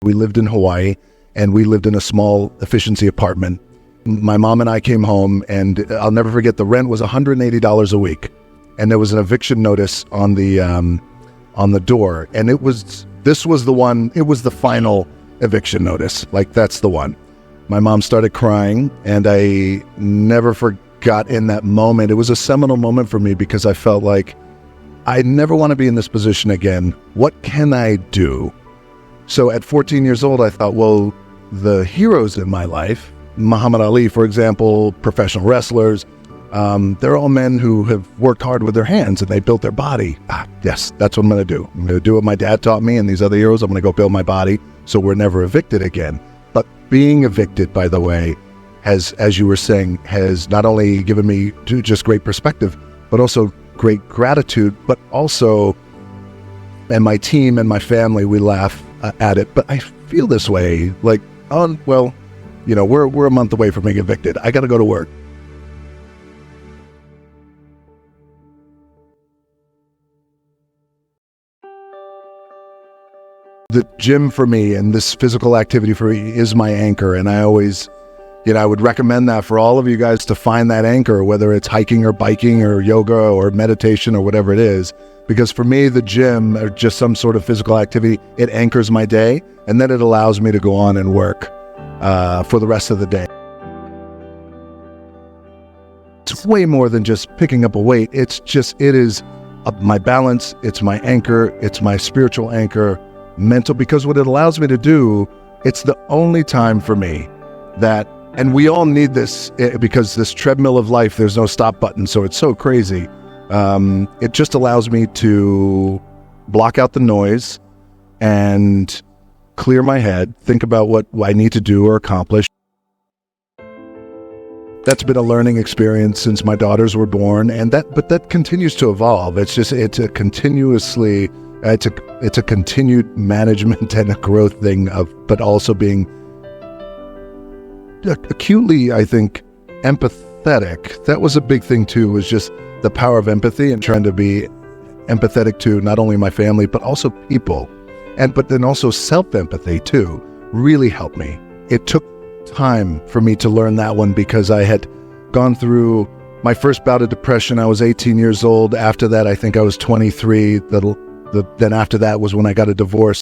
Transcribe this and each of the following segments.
We lived in Hawaii, and we lived in a small efficiency apartment. My mom and I came home, and I'll never forget, the rent was $180 a week. And there was an eviction notice on the door. And it was the final eviction notice. Like, that's the one. My mom started crying, and I never forgot in that moment. It was a seminal moment for me because I felt like I never want to be in this position again. What can I do? So at 14 years old, I thought, well, the heroes in my life, Muhammad Ali, for example, professional wrestlers, they're all men who have worked hard with their hands and they built their body. Yes, that's what I'm going to do. I'm going to do what my dad taught me and these other heroes. I'm going to go build my body so we're never evicted again. But being evicted, by the way, has, as you were saying, has not only given me just great perspective, but also great gratitude, but also, and my team and my family, we laugh at it, but I feel this way, like, oh, well, you know, we're a month away from being evicted. I got to go to work. The gym for me and this physical activity for me is my anchor. And I always, I would recommend that for all of you guys to find that anchor, whether it's hiking or biking or yoga or meditation or whatever it is. Because for me, the gym or just some sort of physical activity, it anchors my day, and then it allows me to go on and work for the rest of the day. It's way more than just picking up a weight. It is my balance. It's my anchor. It's my spiritual anchor, mental, because what it allows me to do, it's the only time for me that, and we all need this because this treadmill of life, there's no stop button. So it's so crazy. It just allows me to block out the noise and clear my head, think about what I need to do or accomplish. That's been a learning experience since my daughters were born, but that continues to evolve. It's a continued management and a growth thing but also being acutely, I think, empathetic. That was a big thing too, was just the power of empathy and trying to be empathetic to not only my family, but also people. But then also self-empathy too really helped me. It took time for me to learn that one because I had gone through my first bout of depression. I was 18 years old. After that, I think I was 23. Then after that was when I got a divorce.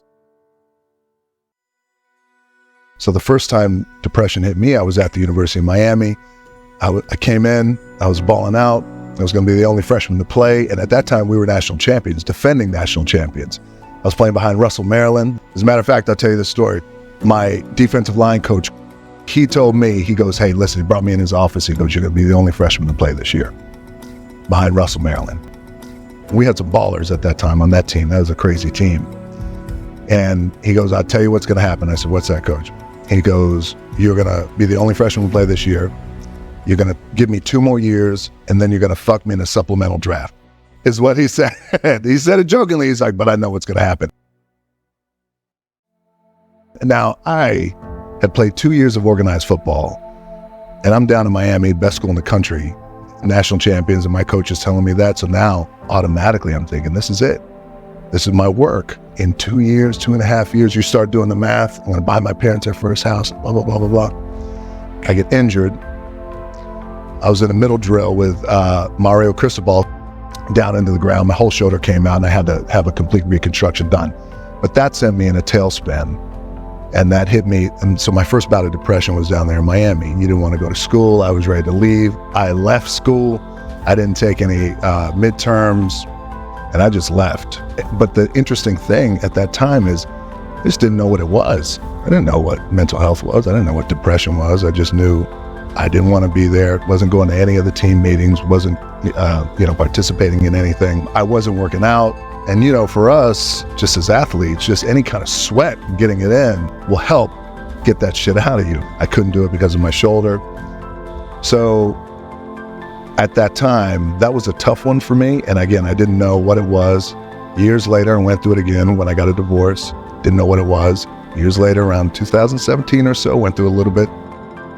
So the first time depression hit me, I was at the University of Miami. I came in, I was balling out. I was going to be the only freshman to play. And at that time, we were national champions, defending national champions. I was playing behind Russell, Maryland. As a matter of fact, I'll tell you this story. My defensive line coach, he told me, he goes, hey, listen, he brought me in his office. He goes, you're going to be the only freshman to play this year behind Russell, Maryland. We had some ballers at that time on that team. That was a crazy team. And he goes, I'll tell you what's going to happen. I said, what's that, coach? He goes, you're going to be the only freshman to play this year. You're going to give me 2 more years, and then you're going to fuck me in a supplemental draft, is what he said. He said it jokingly. He's like, but I know what's going to happen. Now, I had played 2 years of organized football, and I'm down in Miami, best school in the country, national champions, and my coach is telling me that. So now, automatically, I'm thinking, this is it. This is my work. In 2 years, 2.5 years, you start doing the math. I'm going to buy my parents their first house, blah, blah, blah, blah, blah. I get injured. I was in a middle drill with Mario Cristobal down into the ground. My whole shoulder came out and I had to have a complete reconstruction done. But that sent me in a tailspin and that hit me. And so my first bout of depression was down there in Miami. You didn't want to go to school. I was ready to leave. I left school. I didn't take any midterms and I just left. But the interesting thing at that time is I just didn't know what it was. I didn't know what mental health was. I didn't know what depression was. I just knew I didn't want to be there, wasn't going to any of the team meetings, wasn't, participating in anything. I wasn't working out. And, for us, just as athletes, just any kind of sweat, getting it in will help get that shit out of you. I couldn't do it because of my shoulder. So at that time, that was a tough one for me. And again, I didn't know what it was. Years later, I went through it again when I got a divorce. Didn't know what it was. Years later, around 2017 or so, went through a little bit.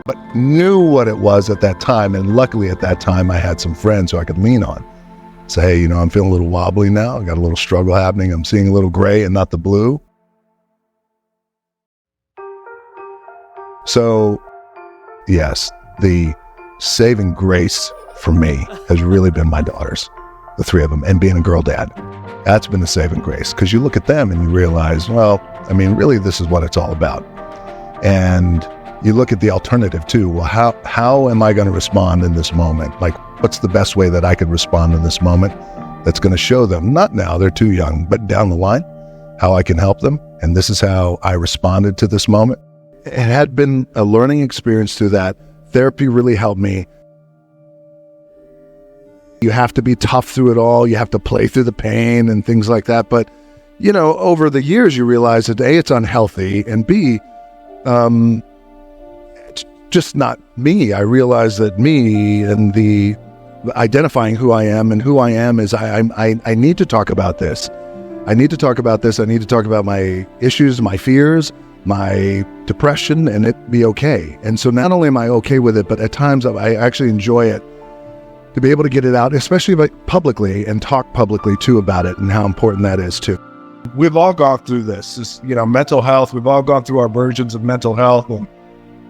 But knew what it was at that time. And luckily at that time, I had some friends who I could lean on. Say, hey, I'm feeling a little wobbly now. I got a little struggle happening. I'm seeing a little gray and not the blue. So, yes, the saving grace for me has really been my daughters, the three of them, and being a girl dad. That's been the saving grace, because you look at them and you realize, well, I mean, really, this is what it's all about. And you look at the alternative too. Well, how am I going to respond in this moment? Like, what's the best way that I could respond in this moment that's going to show them, not now, they're too young, but down the line, how I can help them. And this is how I responded to this moment. It had been a learning experience through that. Therapy really helped me. You have to be tough through it all. You have to play through the pain and things like that. But, you know, over the years, you realize that A, it's unhealthy, and B, it's just not me. I realize that me and the identifying who I am and who I am is I need to talk about this. I need to talk about this. I need to talk about my issues, my fears, my depression, and it be okay. And so not only am I okay with it, but at times I actually enjoy it, to be able to get it out, especially publicly, and talk publicly too about it and how important that is too. We've all gone through this, mental health. We've all gone through our versions of mental health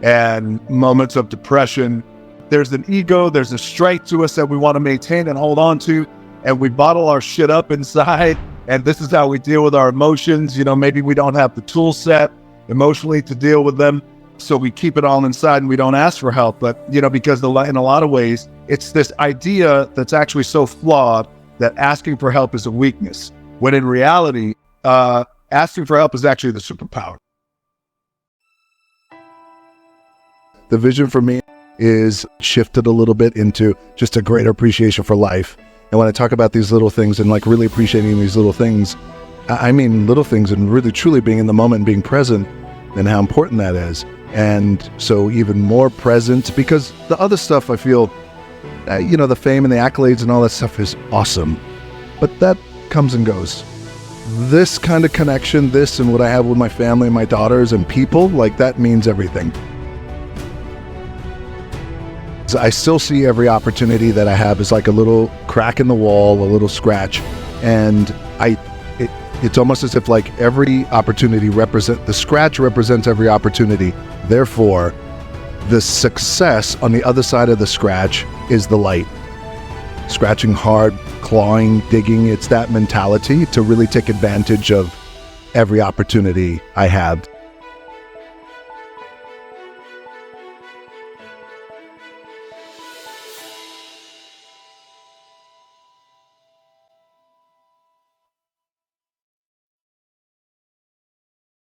and moments of depression. There's an ego, there's a strength to us that we want to maintain and hold on to, and we bottle our shit up inside. And this is how we deal with our emotions. Maybe we don't have the tool set emotionally to deal with them, so we keep it all inside and we don't ask for help. But, because in a lot of ways, it's this idea that's actually so flawed that asking for help is a weakness, when in reality, asking for help is actually the superpower. The vision for me is shifted a little bit into just a greater appreciation for life. And when I talk about these little things and like really appreciating these little things, I mean little things and really truly being in the moment and being present, and how important that is. And so even more present, because the other stuff I feel, the fame and the accolades and all that stuff is awesome, but that comes and goes. This kind of connection, this and what I have with my family and my daughters and people, like that means everything. I still see every opportunity that I have as like a little crack in the wall, a little scratch. And it's almost as if like every opportunity the scratch represents every opportunity. Therefore, the success on the other side of the scratch is the light. Scratching hard, clawing, digging, it's that mentality to really take advantage of every opportunity I have.